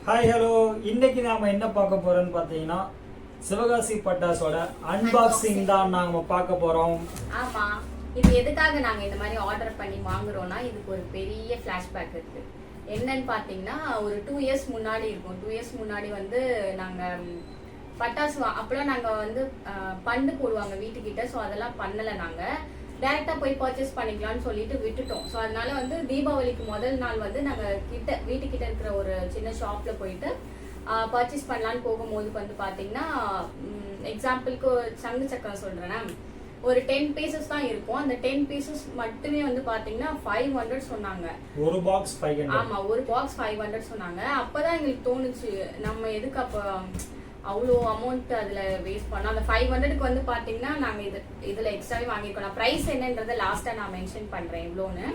Hi hello, இன்னைக்கு நாம என்ன பார்க்க போறோம்னு பார்த்தீங்கன்னா சிவகாசி பட்டாசோட அன்பாக்சிங் தான் நாம பார்க்க போறோம். ஆமா, இது எதுக்காக நாங்க இந்த மாதிரி ஆர்டர் பண்ணி வாங்குறோம்னா இதுக்கு ஒரு பெரிய ஃபிளாஷ்பேக் இருக்கு. என்னன்னு பாத்தீங்கன்னா ஒரு 2 இயர்ஸ் முன்னாடி இருக்கும். 2 இயர்ஸ் முன்னாடி வந்து நாங்க பட்டாசு அப்பெல்லாம் நாங்க வந்து பண்டு போடுவாங்க வீட்டுக்கிட்ட. ஸோ அதெல்லாம் பண்ணல, நாங்க டைரக்டா போய் பர்ச்சேஸ் பண்ணிக்கலாம்னு சொல்லிட்டு விட்டுட்டோம். ஸோ அதனால வந்து தீபாவளிக்கு முதல் நாள் வந்து நாங்க வீட்டுக்கிட்ட இருக்கிற ஒரு சின்ன ஷாப்ல போயிட்டு பர்ச்சேஸ் பண்ணலான்னு போகும்போது வந்து பாத்தீங்கன்னா எக்ஸாம்பிளுக்கு சங்கு சக்கரம் சொல்றேன்னா ஒரு 10 பீசஸ் தான் இருக்கும். அந்த 10 பீசஸ் மட்டுமே வந்து பாத்தீங்கன்னா 500 சொன்னாங்க. ஒரு பாக்ஸ் 500. ஆமா, ஒரு பாக்ஸ் 500 சொன்னாங்க. அப்பதான் எங்களுக்கு தோணுச்சு, நம்ம எதுக்கு அப்ப அவ்வளோ அமௌண்ட் அதுல வேஸ்ட் பண்ணோம். அந்த 500க்கு வந்து பாத்தீங்கன்னா நாங்க இதுல எக்ஸ்ட்ராவே வாங்கிருக்கோம். பிரைஸ் என்னன்றதை லாஸ்டா நான் மென்ஷன் பண்றேன் இவ்வளோன்னு.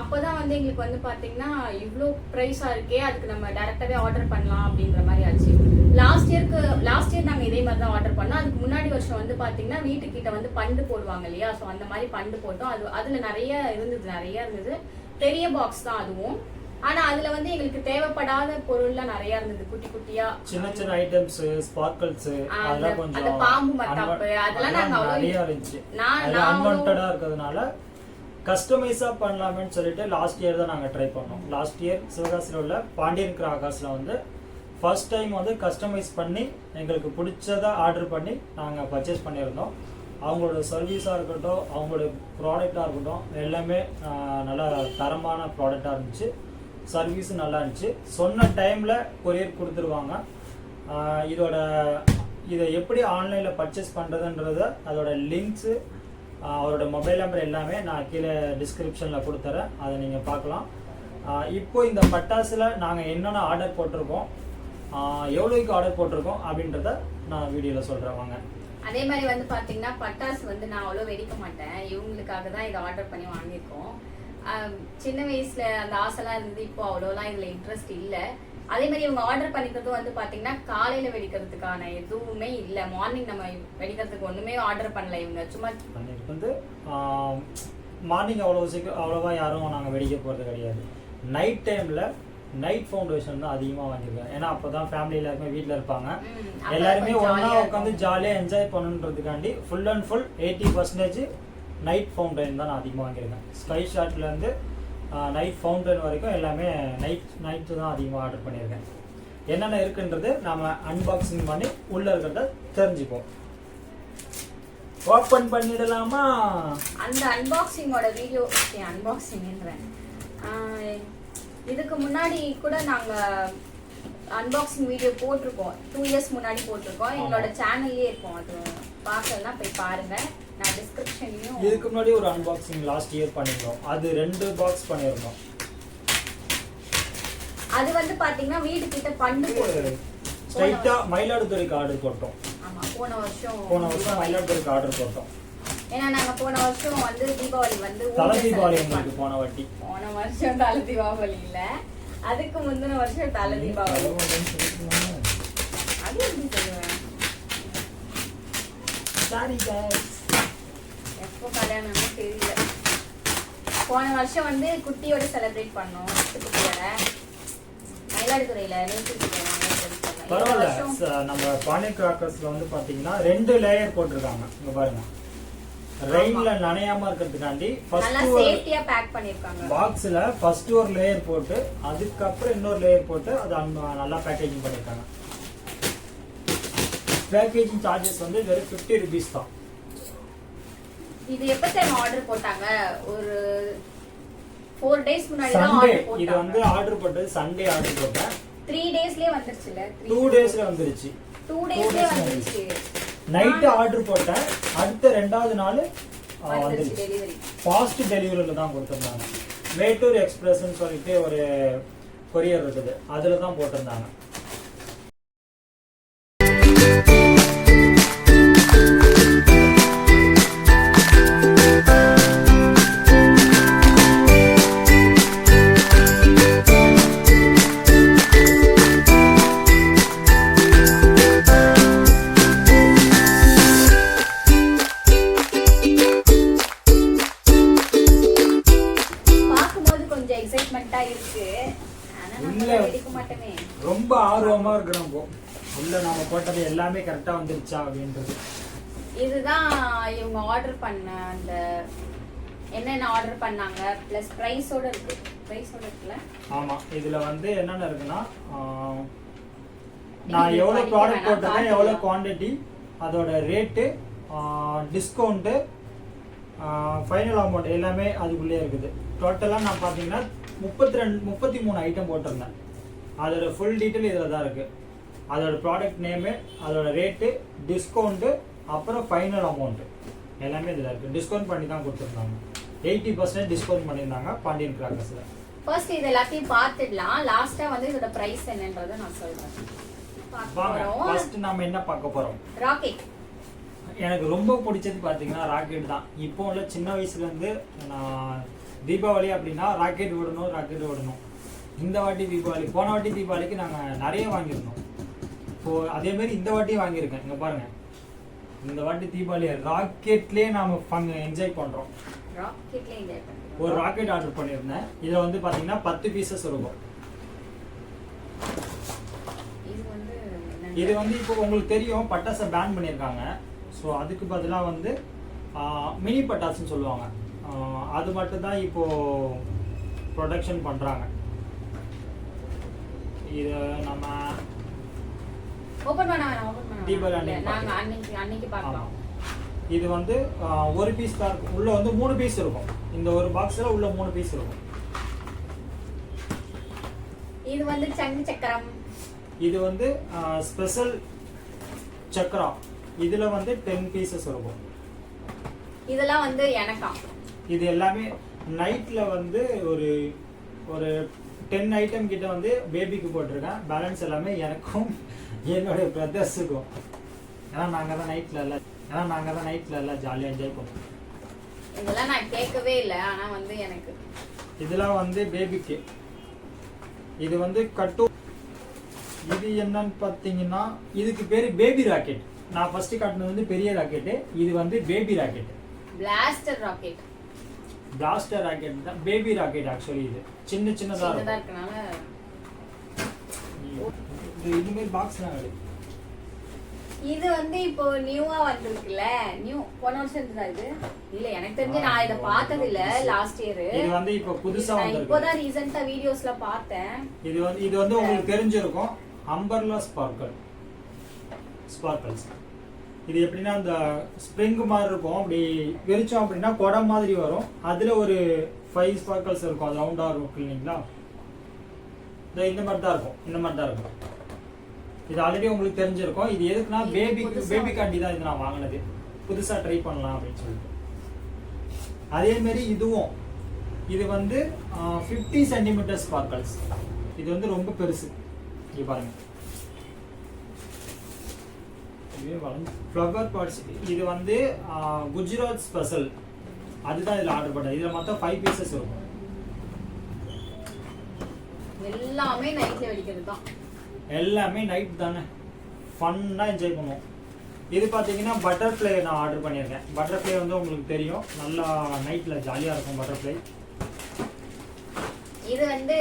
அப்பதான் வந்து எங்களுக்கு வந்து பாத்தீங்கன்னா இவ்வளோ பிரைஸா இருக்கே, அதுக்கு நம்ம டைரக்டாவே ஆர்டர் பண்ணலாம் அப்படின்ற மாதிரி ஆச்சு. லாஸ்ட் இயர் நாங்க இதே மாதிரி தான் ஆர்டர் பண்ணோம். அதுக்கு முன்னாடி வருஷம் வந்து பாத்தீங்கன்னா வீட்டுக்கிட்ட வந்து பண்டு போடுவாங்க இல்லையா, ஸோ அந்த மாதிரி பண்டு போட்டோம். அதுல நிறைய இருந்தது. பெரிய பாக்ஸ் தான் அதுவும். ஆனா அதுல வந்து எங்களுக்கு தேவைப்படாத பொருள்லாம் நிறைய இருந்தது, குட்டி குட்டியா சின்ன சின்ன ஐட்டம்ஸ், ஸ்பார்க்கிள்ஸ், அதெல்லாம் கொஞ்சம் அந்த பாம்பு மத்தாப்பு அதெல்லாம் நாங்க நிறைய இருந்துச்சு. அது அன்வான்டடா இருக்கிறதுனால கஸ்டமைஸா பண்ணலாமேன்னு சொல்லிட்டு லாஸ்ட் இயர் தான் நாங்க ட்ரை பண்ணோம். லாஸ்ட் இயர் சிவகாசியில் உள்ள பாண்டியன் கிராகாஸ்ல வந்து ஃபர்ஸ்ட் டைம் வந்து கஸ்டமைஸ் பண்ணி எங்களுக்கு பிடிச்சதை ஆர்டர் பண்ணி நாங்கள் பர்ச்சேஸ் பண்ணியிருந்தோம். அவங்களோட சர்வீஸாக இருக்கட்டும், அவங்களோட ப்ராடக்டாக இருக்கட்டும், எல்லாமே நல்லா தரமான ப்ராடக்டாக இருந்துச்சு. சர்வீஸும் நல்லா இருந்துச்சு. சொன்ன டைமில் கொரியர் கொடுத்துருவாங்க. இதை எப்படி ஆன்லைனில் பர்ச்சேஸ் பண்ணுறதுன்றத அதோட லிங்க்ஸு, அவரோட மொபைல் நம்பர் எல்லாமே நான் கீழே டிஸ்கிரிப்ஷனில் கொடுத்துறேன், அதை நீங்கள் பார்க்கலாம். இப்போ இந்த பட்டாசில் நாங்கள் என்னென்ன ஆர்டர் போட்டிருக்கோம், எவ்வளோக்கு ஆர்டர் போட்டிருக்கோம் அப்படின்றத நான் வீடியோவில் சொல்கிறேன் வாங்க. அதே மாதிரி வந்து பாத்தீங்கன்னா பட்டாசு வந்து நான் அவ்வளோ வெடிக்க மாட்டேன். இவங்களுக்காக தான் இதை ஆர்டர் பண்ணி வாங்கியிருக்கோம். சின்ன வயசுல அந்த ஆசைலாம் இருந்தது, இப்போ அவ்வளோலாம் இதுல இன்ட்ரெஸ்ட் இல்லை. அதே மாதிரி இவங்க ஆர்டர் பண்ணிக்கிறதும் வந்து பாத்தீங்கன்னா காலையில வெடிக்கிறதுக்கான எதுவுமே இல்லை. மார்னிங் நம்ம வெடிக்கிறதுக்கு ஒண்ணுமே ஆர்டர் பண்ணல. இவங்க சும்மா வந்து மார்னிங் அவ்வளோவா யாரும் நாங்கள் வெடிக்க போகிறது கிடையாது. நைட் டைமில் நைட் ஃபவுண்டேஷன் தான் அதிகமாக வாங்கியிருக்கேன். ஏன்னா அப்போ தான் ஃபேமிலி எல்லாருமே வீட்டில் இருப்பாங்க, எல்லாருமே ஒன்றா உட்காந்து ஜாலியாக என்ஜாய் பண்ணுன்றதுக்காண்டி full and full 80% night fountain தான் நான் அதிகமாக வாங்கியிருக்கேன். ஸ்கை ஷாட்லேருந்து நைட் ஃபவுண்டைன் வரைக்கும் எல்லாமே நைட்டு தான் அதிகமாக ஆர்டர் பண்ணியிருக்கேன். என்னென்ன இருக்குன்றது நாம் அன்பாக்சிங் பண்ணி உள்ளே இருக்கிறத தெரிஞ்சுப்போம். ஓப்பன் பண்ணிடலாமா? அந்த அன்பாக்சிங்கோட வீடியோ அன்பாக்சிங்ன்றேன். இதுக்கு முன்னாடி கூட நாங்க அன்பாக்சிங் வீடியோ போட்டிருக்கோம், 2 இயர்ஸ் முன்னாடி போட்டிருக்கோம். எங்களோட சேனல்லே இருக்கும், அது பார்க்கலன்னா போய் பாருங்க. நான் டிஸ்கிரிப்ஷன்லயும் இதுக்கு முன்னாடி ஒரு அன்பாக்சிங் லாஸ்ட் இயர் பண்ணிருந்தோம். அது 2 பாக்ஸ் பண்ணிருந்தோம். அது வந்து பாத்தீங்கன்னா வீடு கிட்ட பண்டு போட்டு ஸ்ட்ரைட்டா மயிலாடுதுறைக்கு ஆர்டர் போட்டோம். ஆமா, போன வருஷம் மயிலாடுதுறைக்கு ஆர்டர் போட்டோம். ஏன்னா நாங்க போன வருஷம் வந்து தீபாவளி வந்து தலை தீபாவளி எங்களுக்கு போன வருஷம் தலை தீபாவளி இல்ல, அதுக்கு முந்தின வருஷம் தலை தீபாவளி. அது எப்படி சொல்லுவேன், எப்போ கல்யாணம்னு தெரியல. போன வருஷம் வந்து குட்டியோட செலிப்ரேட் பண்ணோம். குட்டியோட மயிலாடுதுறையில பரவாயில்ல. நம்ம பாண்டியன் கிராக்கர்ஸ்ல வந்து பாத்தீங்கன்னா 2 லேயர் போட்டிருக்காங்க. இங்க பாருங்க, ரெயின்ல நனையாம இருக்கிறதுக்காண்டி பாக்ஸ்ல ஃபர்ஸ்ட் ஒரு லேயர் போட்டு அதுக்கப்புறம் இன்னொரு லேயர் போட்டு அது நல்லா பேக்கேஜிங் பண்ணிருக்காங்க. பேக்கேஜிங் சார்ஜஸ் வந்து வெறும் 50 ரூபீஸ் தான். இது எப்ப டைம் ஆர்டர் போட்டாங்க? ஒரு 4 டேஸ் முன்னாடி தான் ஆர்டர் போட்டாங்க. இது வந்து ஆர்டர் போட்டது சண்டே ஆர்டர் போட்டேன். 3 டேஸ்லயே வந்துருச்சுல. 2 டேஸ்ல வந்துருச்சு. 2 டேஸ்லயே வந்துருச்சு. நைட் ஆர்டர் போட்டேன், அடுத்த 2வது நாள் வந்துருச்சு. டெலிவரி ஃபாஸ்ட் டெலிவரியில தான் கொடுத்திருந்தாங்க. மேட்டூர் எக்ஸ்பிரஸ்ன்னு சொல்லிட்டு ஒரு கொரியர் இருக்குது, அதுல தான் போட்டிருந்தாங்க. மாட்டேனே. ரொம்ப ஆர்வமா இருக்கிறோம் இப்போ. உள்ள நாம போட்டது எல்லாமே கரெக்டா வந்துருச்சா அப்படின்றது. இதுதான் இவங்க ஆர்டர் பண்ண அந்த என்னென்ன ஆர்டர் பண்ணாங்க ப்ளஸ் ப்ரைஸோட இருக்கு. ப்ரைஸோட இருக்குல்ல? ஆமா, இதுல வந்து என்னென்ன இருக்குன்னா நான் எவ்வளவு ப்ராடக்ட் போட்டிருக்கேன், எவ்வளவு குவாண்டிட்டி, அதோட ரேட்டு, டிஸ்கவுண்ட்டு, ஃபைனல் அமௌண்ட் எல்லாமே அதுக்குள்ளே இருக்குது. டோட்டலாக நான் பார்த்தீங்கன்னா 33 ஐட்டம் போட்டிருந்தேன். அதோட ஃபுல் டீட்டெயில் இதில் தான் இருக்குது. அதோட ப்ராடக்ட் நேமு, அதோட ரேட்டு, டிஸ்கவுண்ட்டு, அப்புறம் ஃபைனல் அமௌண்ட்டு எல்லாமே இதில் இருக்குது. டிஸ்கவுண்ட் பண்ணி தான் கொடுத்துருந்தாங்க. 80% டிஸ்கவுண்ட் பண்ணியிருந்தாங்க பாண்டியன் கிராக்கர்ஸில். ஃபர்ஸ்ட் இது எல்லாத்தையும் பார்த்துடலாம். லாஸ்ட்டாக வந்து இதோட ப்ரைஸ் என்னன்றதை நான் சொல்கிறேன். ஃபர்ஸ்ட் நாம என்ன பார்க்க போகிறோம்? ராக்கெட். எனக்கு ரொம்ப பிடிச்சது பார்த்தீங்கன்னா ராக்கெட் தான். இப்போ உள்ள சின்ன வயசுலேருந்து நான் தீபாவளி அப்படின்னா ராக்கெட் விடணும். இந்த வாட்டி தீபாவளி, போன வாட்டி தீபாவளிக்கு நாங்கள் நிறைய வாங்கியிருந்தோம். இப்போது அதேமாரி இந்த வாட்டி வாங்கியிருக்கேன். இங்கே பாருங்கள், இந்த வாட்டி தீபாவளி ராக்கெட்லேயே நாம் என்ஜாய் பண்ணுறோம். ஒரு ராக்கெட் ஆர்டர் பண்ணியிருந்தேன். இதில் வந்து பார்த்தீங்கன்னா 10 பீசஸ் இருக்கும். இது வந்து இப்போ உங்களுக்கு தெரியும் பட்டாசை பேன் பண்ணியிருக்காங்க. ஸோ அதுக்கு பதிலாக வந்து மினி பட்டாசுன்னு சொல்லுவாங்க. அது மட்டும் தான் இப்போ ப்ரொடக்ஷன் பண்ணுறாங்க. இது நம்ம தீபாவளி அன்னைக்கு பார்க்கலாம். இது வந்து ஒரு பீஸ் தான் இருக்கும். உள்ள வந்து 3 பீஸ் இருக்கும். இந்த ஒரு பாக்ஸில் உள்ள 3 பீஸ் இருக்கும். இது வந்து சங்கு சக்கரம். இது வந்து ஸ்பெஷல் சக்கரா. இதுல வந்து 10 பீசஸ் இருக்கும். இதெல்லாம் வந்து எனக்கா. இது எல்லாமே நைட்ல வந்து ஒரு 10 ஐட்டம் கிட்ட வந்து பேபிக்கு போட்டிருக்கேன். பேலன்ஸ் எல்லாமே எனக்கும் என்னுடைய பிரதர்ஸுக்கும். ஏன்னா நாங்க தான் நைட்ல எல்லாம் ஜாலியா என்ஜாய் பண்ணுவோம். இதெல்லாம் நான் கேட்கவே இல்லை. ஆனா வந்து எனக்கு இதெல்லாம் வந்து பேபிக்கு. இது வந்து கட்டு. இது என்னன்னு பார்த்தீங்கன்னா இதுக்கு பேரு பேபி ராக்கெட். நான் ஃபர்ஸ்ட் காட்டினது வந்து பெரிய ராக்கெட்டு. இது வந்து பேபி ராக்கெட். பிளாஸ்டர் ராக்கெட் தான். பேபி ராக்கெட் ஆக்சுவலி இது சின்னதா இருக்கனால இது மாதிரி பாக்ஸ்லாம் இருக்கு. இது வந்து இப்போ நியூவா வந்திருக்குல. நியூ போன வருஷம் தான் இது. இல்ல எனக்கு தெரிஞ்சு நான் இத பார்த்தது இல்ல. Last year. இது வந்து இப்போ புதுசா வந்திருக்கு. இப்போதான் ரீசன்ட்டா வீடியோஸ்ல பார்த்தேன். இது வந்து உங்களுக்கு தெரிஞ்சிருக்கும். Umbrella sparkles. இது எப்படின்னா அந்த ஸ்ப்ரிங் மாதிரி இருக்கும். அப்படி வெறிச்சோம் அப்படின்னா குடம் மாதிரி வரும். அதுல ஒரு 5 ஸ்பார்க்கல்ஸ் இருக்கும். அது ரவுண்டா இருக்கும் இல்லைங்களா? இந்த மாதிரி தான் இருக்கும். இது ஆல்ரெடி உங்களுக்கு தெரிஞ்சிருக்கும். இது எதுக்குன்னா பேபிக்காண்டி தான் இது நான் வாங்கினது. புதுசா ட்ரை பண்ணலாம் அப்படின்னு சொல்லிட்டு. அதே மாதிரி இது வந்து 50 சென்டிமீட்டர் ஸ்பார்க்கல்ஸ். இது வந்து ரொம்ப பெருசு. இங்க பாருங்க, ஃப்ளவர் பாட்ஸ். இது வந்து குஜராத் ஸ்பெஷல். அதுதான் இதில் ஆர்டர் பண்ணது. இதில் மொத்தம் 5 பீசஸ் இருக்கும். எல்லாமே நைட்ல வெடிக்கிறது தான். எல்லாமே நைட் தானே, ஃபன்னா என்ஜாய் பண்ணுவோம். இது பார்த்தீங்கன்னா பட்டர்ஃப்ளை நான் ஆர்டர் பண்ணியிருக்கேன். பட்டர்ஃப்ளை வந்து உங்களுக்கு தெரியும், நல்லா நைட்டில் ஜாலியாக இருக்கும் பட்டர்ஃப்ளை. இது வந்து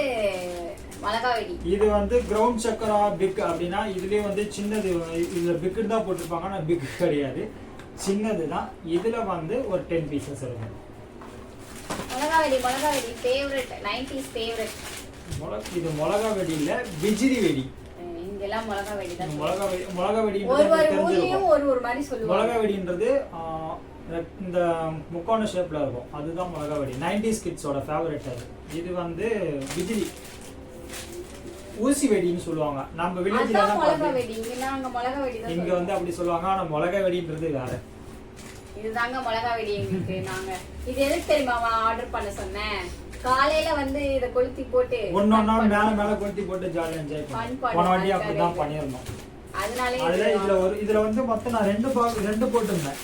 மிளகா வெடி. இது வந்து கிரவுண்ட் சக்கரா பிக் அப்படின்னா இதுலயே வந்து சின்னது. இதுல பிக்கு தான் போட்டிருப்பாங்க. ஆனால் பிக் கிடையாது, சின்னது தான். இதுல வந்து ஒரு 10 பீசஸ் இருக்கும். மிளகா வெடி ஃபேவரட், 90s ஃபேவரட். இது மிளகா வெடி இல்ல, பிஜிரி வெடி. இங்கெல்லாம் மிளகா வெடி தான். மிளகா வெடி ஒரு மாதிரி சொல்லுவாங்க. மிளகா வெடின்றது இந்த முக்கோண ஷேப்ல இருக்கும். அதுதான் மிளகா வெடி. 90s கிட்ஸோட ஃபேவரட் அது. இது வந்து பிஜிரி ஊசி வெடின்னு சொல்லுவாங்க. நம்ம வில்லேஜ்ல தான் மிளகா வெடி. இங்க மிளகா வெடி தான். இங்க வந்து அப்படி சொல்லுவாங்க. ஆனா மிளகா வெடின்றது வேற. இதுதாங்க மிளகா வெடி எங்களுக்கு. நாங்க இது எதுக்கு தெரியுமா ஆர்டர் பண்ண சொன்னேன்? காலையில வந்து இத கொளுத்தி போட்டு ஒண்ணொண்ணா மேல கொளுத்தி போட்டு ஜாலியா என்ஜாய் பண்ணுவோம். போன வாட்டி அப்படிதான் பண்ணிருந்தோம். அதனால இதுல வந்து மொத்தம் நான் 2 போட்டுருந்தேன்.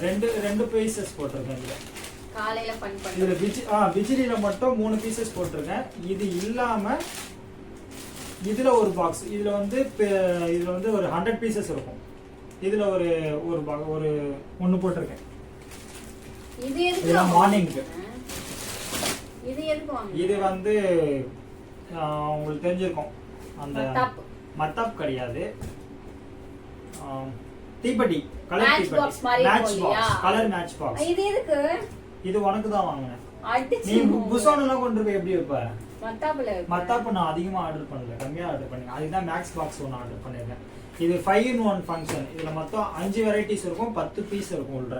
2 பீசஸ் போட்டிருக்கேன். இதுல காலையில ஃபன் பண்ணி இதுல பிஜிலில மட்டும் 3 பீசஸ் போட்டிருக்கேன். இது இல்லாம இதுல ஒரு பாக்ஸ். இதுல வந்து ஒரு 100 பீசஸ் இருக்கும். இதுல ஒரு ஒன்னு போட்டிருக்கேன். இது எதுக்கு மார்னிங்க்கு. இது எதுக்கு வாங்க? இது வந்து உங்களுக்கு தெரிஞ்சிருக்கும் அந்த மத்தாப் கிடையாது, தீப்பெட்டி, கலர் தீப்பெட்டி, match box, colour match box. இது எதுக்கு? இது உனக்கு தான் வாங்குனேன். அடிச்சு நீ புசான் எல்லாம் கொண்டு போய் எப்படி வைப்ப? மத்தாப்புல நான் அதிகமா ஆர்டர் பண்ணல, கம்மியா ஆர்டர் பண்ணேன். அதுதான் மேக்ஸ் பாக்ஸ் ஒன்று ஆர்டர் பண்ணிருக்கேன். இது 5-in-1 ஃபங்க்ஷன். இதுல மொத்தம் 5 வெரைட்டிஸ் இருக்கும், 10 பீஸ் இருக்கும் உள்ள.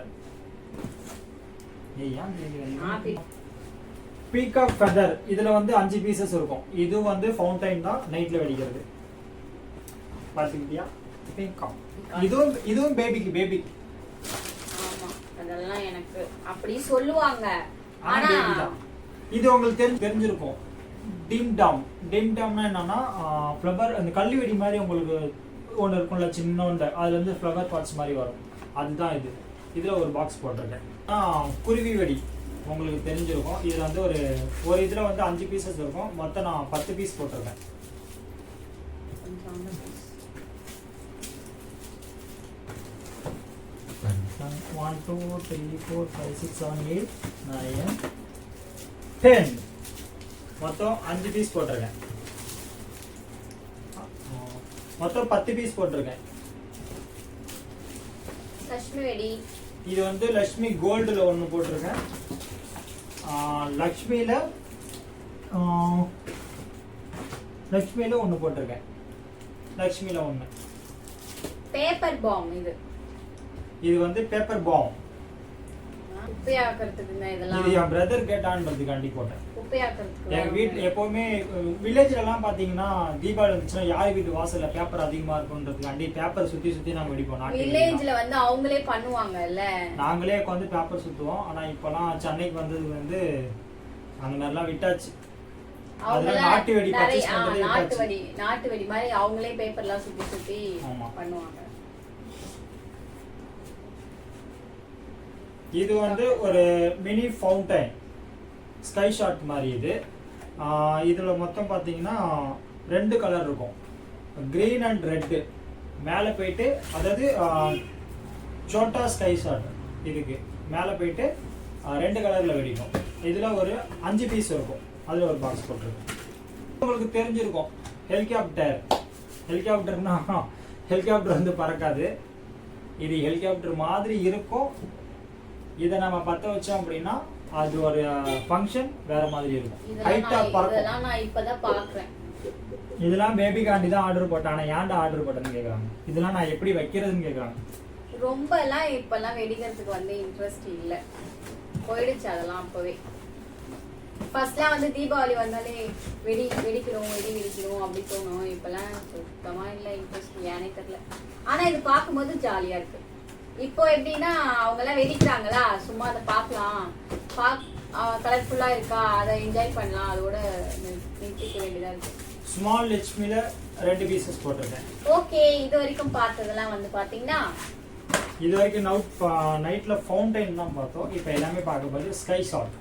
பீகாக் ஃபெதர் இதுல வந்து 5 பீசஸ் இருக்கும். இது வந்து ஃபவுண்டைன் தான், நைட்ல வெடிக்கிறது. பாத்துக்கிட்டியா? பீகாக். இதுவும் பேபிக்கு. ஆமா, அதெல்லாம் எனக்கு அப்படி சொல்லுவாங்க. ஆனா இது உங்களுக்கு தெரிஞ்சிருக்கும். டிம் டாம்னா என்னன்னா ஃப்ளவர், அந்த கள்ளி வெடி மாதிரி உங்களுக்கு ஒன்று இருக்கும்ல சின்னோண்ட, அதுல இருந்து ஃப்ளவர் பார்ட்ஸ் மாதிரி வரும். அதுதான் இது. இதுல ஒரு பாக்ஸ் போட்டிருக்கேன். குருவி வெடி உங்களுக்கு தெரிஞ்சிருக்கும். இதுல வந்து ஒரு இதுல வந்து 5 பீசஸ் இருக்கும். மொத்தம் நான் 10 பீஸ் போட்டிருக்கேன். 1 2 3 4 5 6 7 8 9 10 மொத்தம் 5 பீஸ் போட்டிருக்கேன். மொத்தம் 10 பீஸ் போட்டிருக்கேன். லட்சுமி வெடி இது வந்து லட்சுமி கோல்டுல ஒன்று போட்டிருக்கேன். லக்ஷ்மியில ஒன்று போட்டிருக்கேன். லக்ஷ்மியில ஒன்று. பேப்பர் பாம் இது வந்து பேப்பர் பாம். குப்பையாக்குறதுக்கு இதெல்லாம். இது என் பிரதர் கேட்டான்றதுக்காண்டி போட்டேன். குப்பையாக்குறதுக்கு எங்க வீட்டு எப்பவுமே வில்லேஜ்ல எல்லாம் பாத்தீங்கன்னா தீபாவளி வந்துச்சுன்னா யார் வீட்டு வாசல்ல பேப்பர் அதிகமா இருக்குன்றதுக்காண்டி பேப்பர் சுத்தி நாங்க வெடிப்போம். வில்லேஜ்ல வந்து அவங்களே பண்ணுவாங்கல்ல, நாங்களே உட்காந்து பேப்பர் சுத்துவோம். ஆனா இப்பெல்லாம் சென்னைக்கு வந்தது வந்து அந்த மாதிரிலாம் விட்டாச்சு. நாட்டு வெடி நாட்டு வெடி மாதிரி அவங்களே பேப்பர்லாம் சுத்தி பண்ணுவாங்க. இது வந்து ஒரு மினி ஃபவுண்டைன் ஸ்கை ஷாட் மாதிரி. இதுல மொத்தம் பாத்தீங்கன்னா 2 கலர் இருக்கும், கிரீன் அண்ட் ரெட். மேல போயிட்டு அதாவது சோட்டா ஸ்கை ஷாட் இதுக்கு மேல போயிட்டு 2 கலர்ல வெடிக்கும். இதுல ஒரு 5 பீஸ் இருக்கும். அதுல ஒரு பாக்ஸ் போட்டிருக்கும். உங்களுக்கு தெரிஞ்சிருக்கும் ஹெலிகாப்டர்னா ஹெலிகாப்டர் வந்து பறக்காது. இது ஹெலிகாப்டர் மாதிரி இருக்கும். இதை நம்ம பத்த வச்சோம் அப்படின்னா அது ஒரு ஃபங்க்ஷன் வேற மாதிரி இருக்கும். ஹைட்டா பறக்கும். நான் இப்பதான் பாக்குறேன். இதெல்லாம் பேபி காண்டி தான் ஆர்டர் போட்டேன். ஆனா ஏன்டா ஆர்டர் போட்டேன்னு கேக்குறாங்க. இதெல்லாம் நான் எப்படி வைக்கிறதுன்னு கேக்குறாங்க. ரொம்ப எல்லாம் இப்பெல்லாம் வெடிக்கிறதுக்கு வந்து இன்ட்ரெஸ்ட் இல்ல, போயிடுச்சு அதெல்லாம். அப்பவே ஃபர்ஸ்ட்லாம் வந்து தீபாவளி வந்தாலே வெடிக்கிறோம் அப்படி தோணும். இப்பெல்லாம் சுத்தமா இல்ல இன்ட்ரெஸ்ட், ஏனே தெரியல. ஆனா இது பார்க்கும்போது ஜாலியா இருக்கு. இப்போ எப்படின்னா அவங்க எல்லாம் வெடிக்கிறாங்களா, சும்மா அதை பார்க்கலாம், கலர்ஃபுல்லா இருக்கா, அதை என்ஜாய் பண்ணலாம், அதோட நிறுத்திக்க வேண்டியதா இருக்கு. ஸ்மால் லட்சுமில 2 பீசஸ் போட்டிருக்கேன். ஓகே, இது வரைக்கும் பார்த்ததெல்லாம் வந்து பாத்தீங்கன்னா இது வரைக்கும் நைட்ல ஃபவுண்டைன் தான் பார்த்தோம். இப்போ எல்லாமே பார்க்க போது ஸ்கை ஷாட்.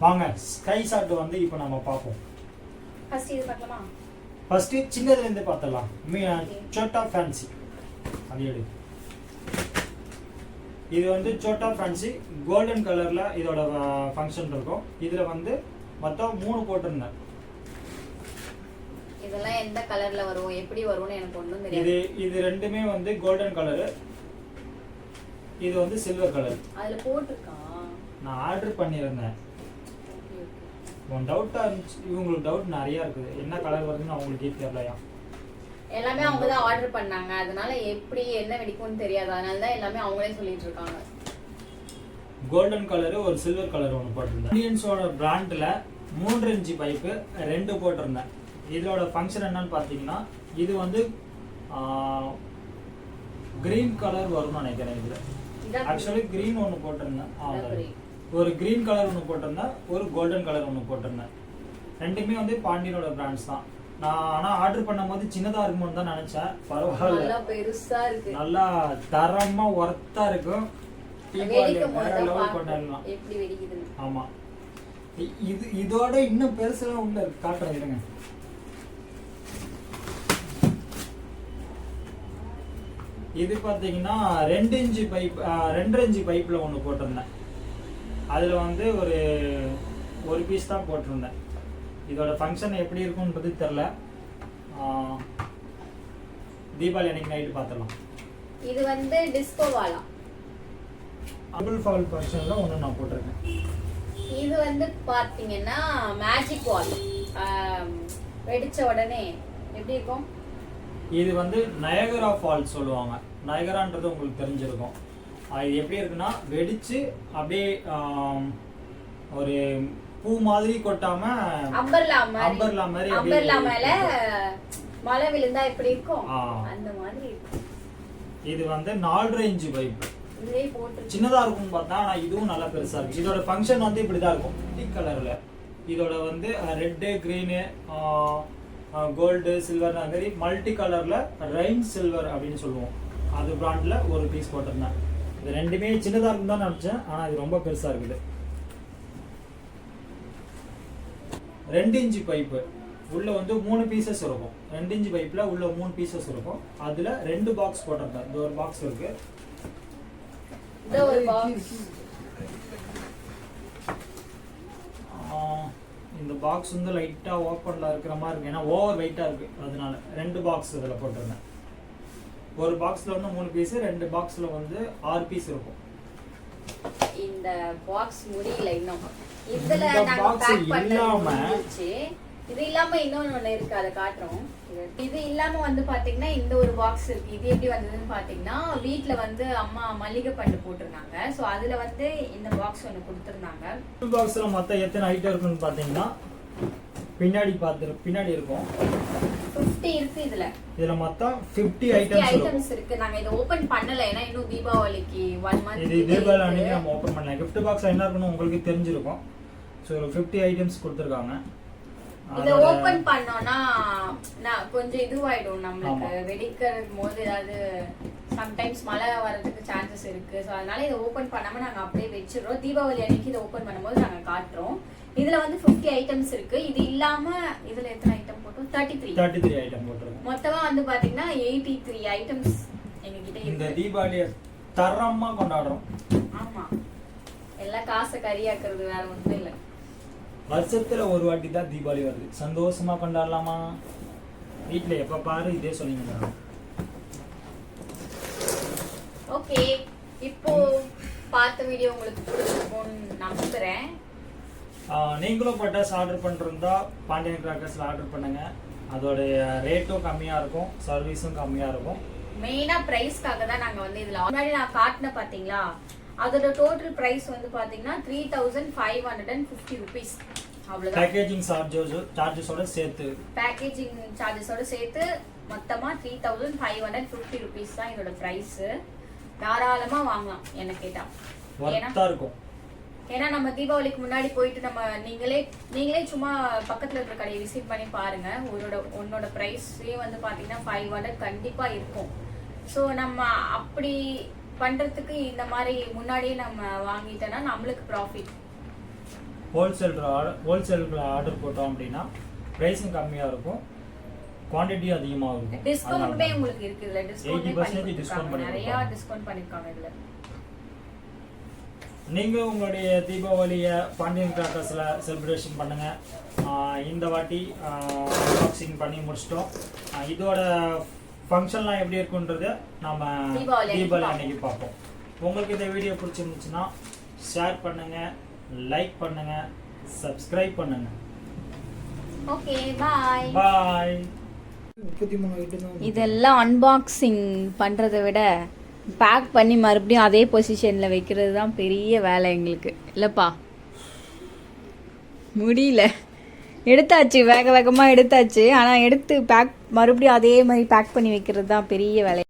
வாங்க ஸ்கை ஷாட் வந்து இப்போ நம்ம பார்ப்போம். ஃபர்ஸ்ட் இது பார்க்கலாமா? ஃபர்ஸ்ட் சின்னதுல இருந்து பார்த்தலாம். சோட்டா ஃபேன்சி. அது எடு. இது வந்து சோட்டா ஃபேன்சி கோல்டன் கலர்ல இதோட ஃபங்க்ஷன் இருக்கும். இதுல வந்து மொத்தம் 3 போட்டிருந்தேன். இதெல்லாம் எந்த கலர்ல வரும், எப்படி வரும்னு எனக்கு ஒண்ணும் தெரியாது. இது ரெண்டுமே வந்து கோல்டன் கலர். இது வந்து சில்வர் கலர். அதுல போட்டுருக்கா? நான் ஆர்டர் பண்ணியிருந்தேன். டவுட்டா இருந்துச்சு. இவங்களுக்கு டவுட் நிறைய இருக்குது. என்ன கலர் வருதுன்னு அவங்களுக்கே தெரியலையா. எல்லாமே அவங்க தான் ஆர்டர் பண்ணாங்க. அதனால எப்படி என்ன வெடிக்கும்னு தெரியாது. அதனால தான் எல்லாமே அவங்களே சொல்லிட்டு இருக்காங்க. கோல்டன் கலர் ஒரு சில்வர் கலர் ஒன்று போட்டிருந்தேன். இந்தியன்ஸோட பிராண்ட்ல 3 இன்ச் பைப்பு 2 போட்டிருந்தேன். இதோட ஃபங்க்ஷன் என்னன்னு பார்த்தீங்கன்னா இது வந்து கிரீன் கலர் வரும்னு நினைக்கிறேன். இதுல ஆக்சுவலி கிரீன் ஒன்று போட்டிருந்தேன். ஒரு கிரீன் கலர் ஒன்று போட்டிருந்தேன், ஒரு கோல்டன் கலர் ஒன்று போட்டிருந்தேன். ரெண்டுமே வந்து பாண்டியனோட பிராண்ட்ஸ் தான். நான் ஆனா ஆர்டர் பண்ணும்போது சின்னதா இருக்கும்னு தான் நினைச்சேன். பரவாயில்ல, நல்லா பெருசா இருக்கு, நல்லா தரமா ஒர்த்தா இருக்கும். ஆமா, இதோட இன்னும் பெருசெல்லாம் உள்ள காட்டுறேன் இருங்க. இது பாத்தீங்கன்னா 2 இன்ச் பைப் 2.5 இன்ச் பைப்ல ஒண்ணு போட்டிருந்தேன். அதுல வந்து ஒரு பீஸ் தான் போட்டிருந்தேன். இதோட ஃபங்க்ஷன் எப்படி இருக்கும்ன்றது தெரில. தீபாவளி அன்னைக்கு நைட்டு பார்த்துடலாம். இது வந்து டிஸ்கோ வாலா டபுள் ஃபால் ஃபங்க்ஷனில் ஒன்று நான் போட்டிருக்கேன். இது வந்து பார்த்தீங்கன்னா மேஜிக் வால். வெடிச்ச உடனே எப்படி இருக்கும்? இது வந்து நயகரா ஃபால்ஸ் சொல்லுவாங்க. நயகரான்றது உங்களுக்கு தெரிஞ்சிருக்கும். இது எப்படி இருக்குன்னா வெடிச்சு அப்படியே ஒரு பூ மாதிரி கொட்டாம அம்பர்லா மாதிரி அம்பர்லா மேல மழை விழுந்தா எப்படி இருக்கும் அந்த மாதிரி இருக்கும். இது வந்து 4.5 இன்ச் பைப். இதே போட்டு சின்னதா இருக்கும்னு பார்த்தா ஆனா இதுவும் நல்லா பெருசா இருக்கு. இதோட ஃபங்க்ஷன் வந்து இப்படிதான் இருக்கும். பிங்க் கலர்ல இதோட வந்து ரெட், கிரீனு, கோல்டு, சில்வர் அந்த மாதிரி மல்டி கலர்ல ரெயின் சில்வர் அப்படின்னு சொல்லுவோம். அது பிராண்ட்ல ஒரு பீஸ் போட்டிருந்தேன். இது ரெண்டுமே சின்னதா இருக்கும் தான் நினைச்சேன். ஆனா இது ரொம்ப பெருசா இருக்குது. 2 இன்ச் பைப்பு உள்ள வந்து 3 பீசஸ் இருக்கும். 2 இன்ச் பைப்ல உள்ள 3 பீசஸ் இருக்கும். அதுல 2 பாக்ஸ் போட்டிருந்தேன். இந்த ஒரு பாக்ஸ் இருக்கு. இந்த ஒரு பாக்ஸ். இந்த பாக்ஸ் வந்து லைட்டா ஓப்பன்ல இருக்கிற மாதிரி இருக்கு. ஏன்னா ஓவர் வெயிட்டா இருக்கு. அதனால 2 பாக்ஸ் இதுல போட்டிருந்தேன். ஒரு பாக்ஸ்ல வந்து 3 பீஸ், 2 பாக்ஸ்ல வந்து 6 பீஸ் இருக்கும். இந்த பாக்ஸ் முடியல இன்னும். இதுல நாங்க பாக்ஸ் பேக் இல்லாம பண்ணிச்சு. இது இல்லாம இன்னொன்னு ஒண்ணு இருக்கு, அதை காட்டுறோம். இது இல்லாம வந்து பாத்தீங்கன்னா இந்த ஒரு பாக்ஸ் இருக்கு. இது எப்படி வந்ததுன்னு பாத்தீங்கன்னா வீட்ல வந்து அம்மா மல்லிகை பண்டு போட்டிருந்தாங்க. சோ அதுல வந்து இந்த பாக்ஸ் ஒண்ணு கொடுத்திருந்தாங்க. இந்த பாக்ஸ்ல மொத்தம் எத்தனை ஐட்டம் இருக்குன்னு பாத்தீங்கன்னா பின்னாடி இருக்கும் 50 இருக்கு. இதுல மொத்தம் 50 ஐட்டம்ஸ் இருக்கு. நாங்க இத ஓபன் பண்ணல, ஏன்னா இன்னும் தீபாவளிக்கு 1 மந்த் இது தீபாவளி அன்னைக்கு நம்ம ஓபன் பண்ணலாம். gift பாக்ஸ் என்ன இருக்குன்னு உங்களுக்கு தெரிஞ்சிருக்கும். சோ 50 ஐட்டம்ஸ் கொடுத்திருக்காங்க. இத ஓபன் பண்ணோம்னா கொஞ்சம் இதுவாயிடும் நம்மளுக்கு. வெடிக்கிறது போது ஏதாவது சம்டைம்ஸ் மழை வரதுக்கு சான்சஸ் இருக்கு. ஸோ அதனால இதை ஓபன் பண்ணாம நாங்க அப்படியே வச்சிடறோம். தீபாவளி அன்னைக்கு இதை ஓபன் பண்ணும்போது நாங்க காட்டுறோம். இதுல வந்து 50 ஐட்டம்ஸ் இருக்கு. இது இல்லாம இதுல எத்தனை ஐட்டம் போட்டோம்? 33 ஐட்டம் போட்டுருக்கோம். மொத்தமா வந்து பாத்தீங்கன்னா 83 ஐட்டம்ஸ் எங்க கிட்ட இருக்கு. இந்த தீபாவளியை தரமா கொண்டாடுறோம். ஆமா, எல்லாம் காசை கரியாக்குறது, வேற ஒண்ணும் இல்ல. வருஷத்துல ஒரு வாட்டி தான் தீபாவளி வருது. சந்தோஷமா கொண்டாடலாமா? வீட்டுல எப்ப பாரு இதே சொன்னீங்க. ஓகே, இப்போ பார்த்த வீடியோ உங்களுக்கு பிடிச்சிருக்கும்னு நம்புறேன். நீங்களும் பட்டாசு ஆர்டர் பண்றதா பாண்டியன் கிராக்கர்ஸ்ல ஆர்டர் பண்ணுங்க. அதோட ரேட்டும் கம்மியா இருக்கும், சர்வீஸும் கம்மியா இருக்கும். மெயினா பிரைஸ்க்காக தான் நாங்க வந்து இதுல முன்னாடி நான் காட்டின பாத்தீங்களா, அதோட டோட்டல் பிரைஸ் வந்து பாத்தீங்கன்னா 3550 rupees. அவ்வளவுதான். பேக்கேஜிங் சார்ஜஸோட சேர்த்து மொத்தமா 3550 rupees தான் இதோட பிரைஸ். தாராளமா வாங்கலாம் என்ன கேட்டா. ஏன்னா நம்ம தீபாவளிக்கு முன்னாடி போயிட்டு நம்ம நீங்களே சும்மா பக்கத்துல இருக்கிற கடையை விசிட் பண்ணி பாருங்க. உன்னோட பிரைஸே வந்து பாத்தீங்கன்னா 500 கண்டிப்பா இருக்கும். சோ நம்ம அப்படி பண்றதுக்கு இந்த மாதிரி முன்னாடியே நம்ம வாங்கிட்டோம்னா நம்மளுக்கு ப்ராஃபிட். ஹோல்சேல் ஆர்டர் போட்டோம் அப்படின்னா பிரைஸும் கம்மியா இருக்கும், குவாண்டிட்டி அதிகமா இருக்கும். டிஸ்கவுண்ட்மே உங்களுக்கு இருக்கு. இதுல 80% டிஸ்கவுண்ட் பண்ணி நிறைய டிஸ்கவுண்ட் பண்ணிருக்காங்க இதுல. நீங்க உங்களுடைய தீபாவளியை பாண்டியன் கிராக்கர்ஸ்ல செலிப்ரேஷன் பண்ணுங்க. இந்த வாட்டி அன்பாக்சிங் பண்ணி முடிச்சிட்டோம். இதோட ஃபங்க்ஷன்லாம் எப்படி இருக்குன்றது நம்ம தீபாவளி அன்னைக்கு பார்ப்போம். உங்களுக்கு இந்த வீடியோ பிடிச்சிருந்துச்சுன்னா ஷேர் பண்ணுங்க, லைக் பண்ணுங்க, சப்ஸ்கிரைப் பண்ணுங்க. ஓகே, பாய் பாய். இதெல்லாம் அன்பாக்சிங் பண்றதை விட பேக் பண்ணி மறுபடியும் அதே பொசிஷன்ல வைக்கிறது தான் பெரிய வேலை எங்களுக்கு. இல்லப்பா, முடியல. எடுத்தாச்சு, வேகமாக எடுத்தாச்சு. ஆனால் எடுத்து மறுபடியும் அதே மாதிரி பேக் பண்ணி வைக்கிறது தான் பெரிய வேலை.